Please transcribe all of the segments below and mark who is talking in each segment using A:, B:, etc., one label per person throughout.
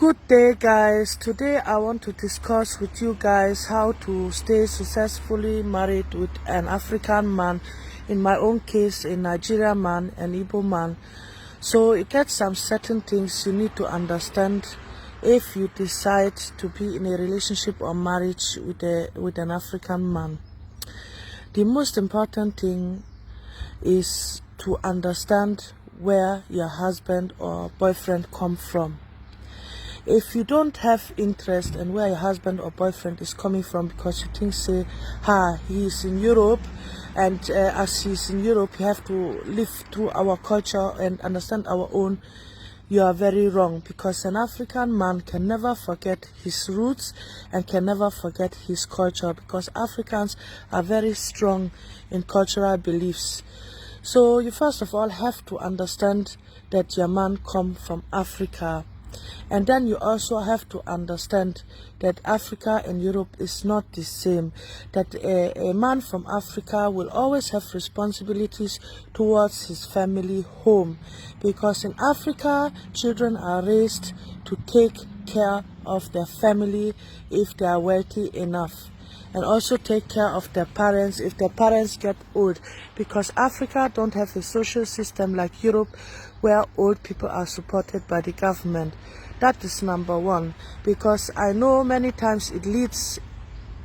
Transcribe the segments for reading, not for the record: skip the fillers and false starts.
A: Good day, guys. Today I want to discuss with you guys how to stay successfully married with an African man, in my own case a Nigerian man, an Igbo man. So it gets some certain things you need to understand if you decide to be in a relationship or marriage with an African man. The most important thing is to understand where your husband or boyfriend come from. If you don't have interest in where your husband or boyfriend is coming from, because you think, say, he is in Europe, and as he's in Europe, you have to live through our culture and understand our own, you are very wrong, because an African man can never forget his roots and can never forget his culture, because Africans are very strong in cultural beliefs. So you first of all have to understand that your man come from Africa. And then you also have to understand that Africa and Europe is not the same. That a man from Africa will always have responsibilities towards his family home. Because in Africa, children are raised to take care of their family if they are wealthy enough. And also take care of their parents if their parents get old. Because Africa don't have a social system like Europe where old people are supported by the government. That is number one. Because I know many times it leads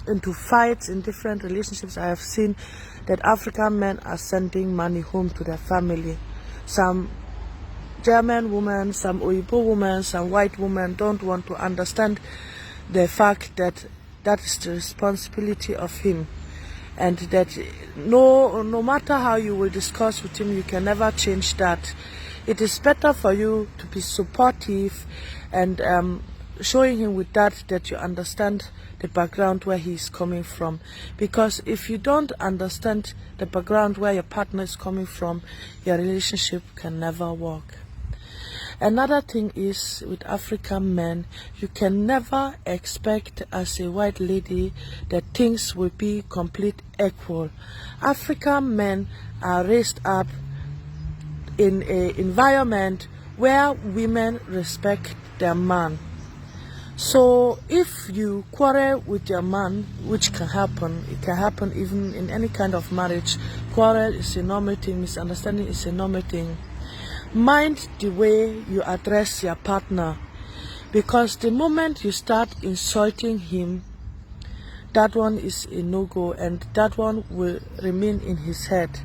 A: into fights in different relationships. I have seen that African men are sending money home to their family. Some German women, some Oyibo women, some white women don't want to understand the fact that that is the responsibility of him, and that no matter how you will discuss with him, you can never change that. It is better for you to be supportive and showing him with that you understand the background where he is coming from. Because if you don't understand the background where your partner is coming from, your relationship can never work. Another thing is, with African men, you can never expect as a white lady that things will be complete equal. African men are raised up in an environment where women respect their man. So if you quarrel with your man, which can happen, it can happen even in any kind of marriage. Quarrel is a normal thing, misunderstanding is a normal thing. Mind the way you address your partner, because the moment you start insulting him, that one is a no-go, and that one will remain in his head.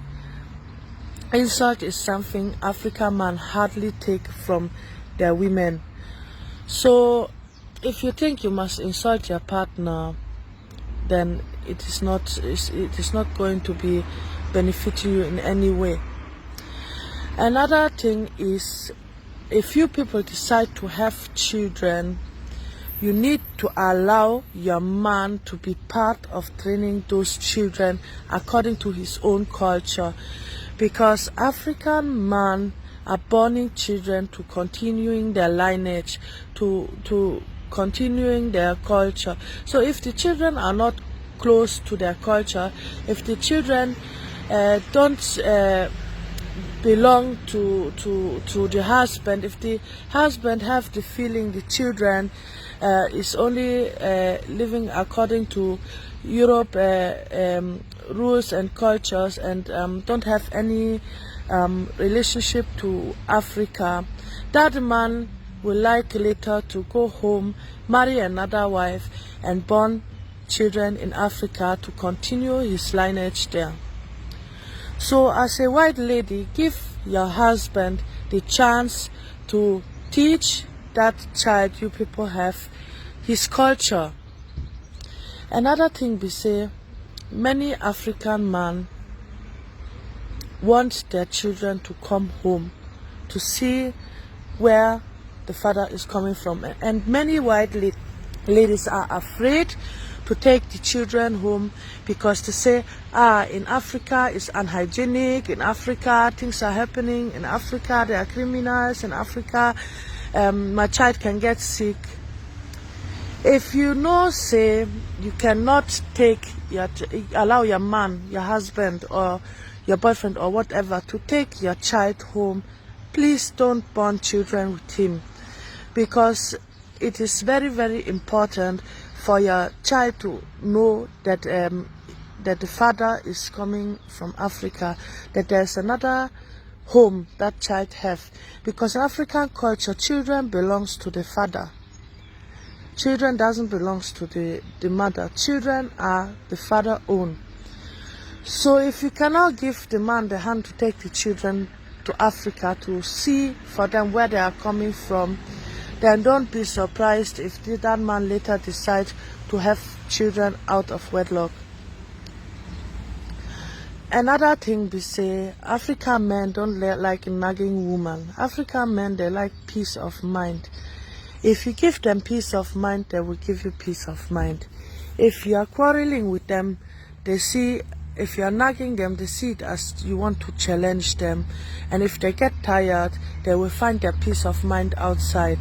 A: Insult is something African men hardly take from their women. So if you think you must insult your partner, then it is not going to be benefiting you in any way. Another thing is, if you people decide to have children, you need to allow your man to be part of training those children according to his own culture. Because African men are born children to continuing their lineage, to continuing their culture. So if the children are not close to their culture, if the children don't belong to the husband, if the husband have the feeling the children is only living according to Europe rules and cultures, and don't have any relationship to Africa, that man will like later to go home, marry another wife, and born children in Africa to continue his lineage there. So as a white lady, give your husband the chance to teach that child you people have his culture. Another thing we say, many African men want their children to come home to see where the father is coming from, and many white ladies are afraid to take the children home, because they say, in Africa it's unhygienic, in Africa things are happening, in Africa there are criminals, in Africa my child can get sick. If you know, say, you cannot allow your man, your husband or your boyfriend or whatever to take your child home, please don't born children with him. Because it is very, very important for your child to know that that the father is coming from Africa, that there's another home that child have, because in African culture, children belongs to the father. Children doesn't belongs to the mother. Children are the father own. So if you cannot give the man the hand to take the children to Africa to see for them where they are coming from, then don't be surprised if that man later decides to have children out of wedlock. Another thing we say, African men don't like nagging women. African men, they like peace of mind. If you give them peace of mind, they will give you peace of mind. If you are quarreling with them, they see, if you are nagging them, they see it as you want to challenge them. And if they get tired, they will find their peace of mind outside.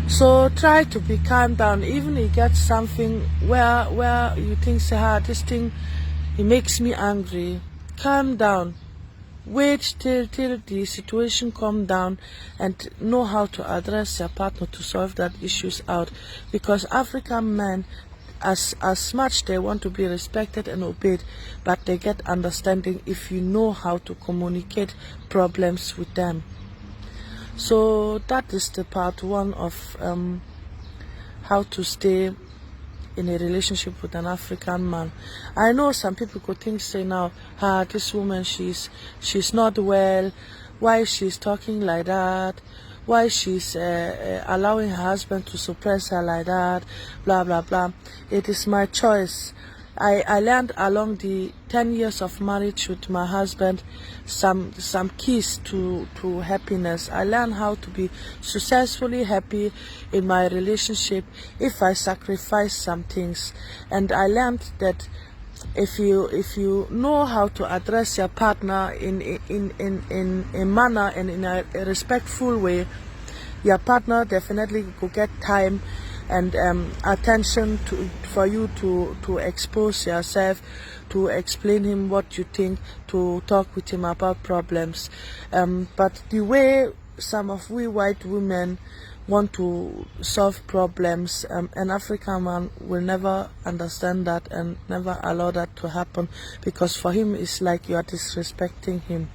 A: So try to be calm down. Even if you get something where you think, say, this thing, it makes me angry. Calm down. Wait till the situation calm down and know how to address your partner to solve that issues out. Because African men, as much they want to be respected and obeyed, but they get understanding if you know how to communicate problems with them. So that is the part one of how to stay in a relationship with an African man. I know some people could think, say now, this woman, she's not well, why she's talking like that, why she's allowing her husband to suppress her like that, blah blah blah. It is my choice. I learned along the 10 years of marriage with my husband some keys to happiness. I learned how to be successfully happy in my relationship if I sacrifice some things. And I learned that if you know how to address your partner in a manner and in a respectful way, your partner definitely could get time and attention for you to expose yourself, to explain him what you think, to talk with him about problems. But the way some of we white women want to solve problems, an African man will never understand that and never allow that to happen, because for him it's like you are disrespecting him.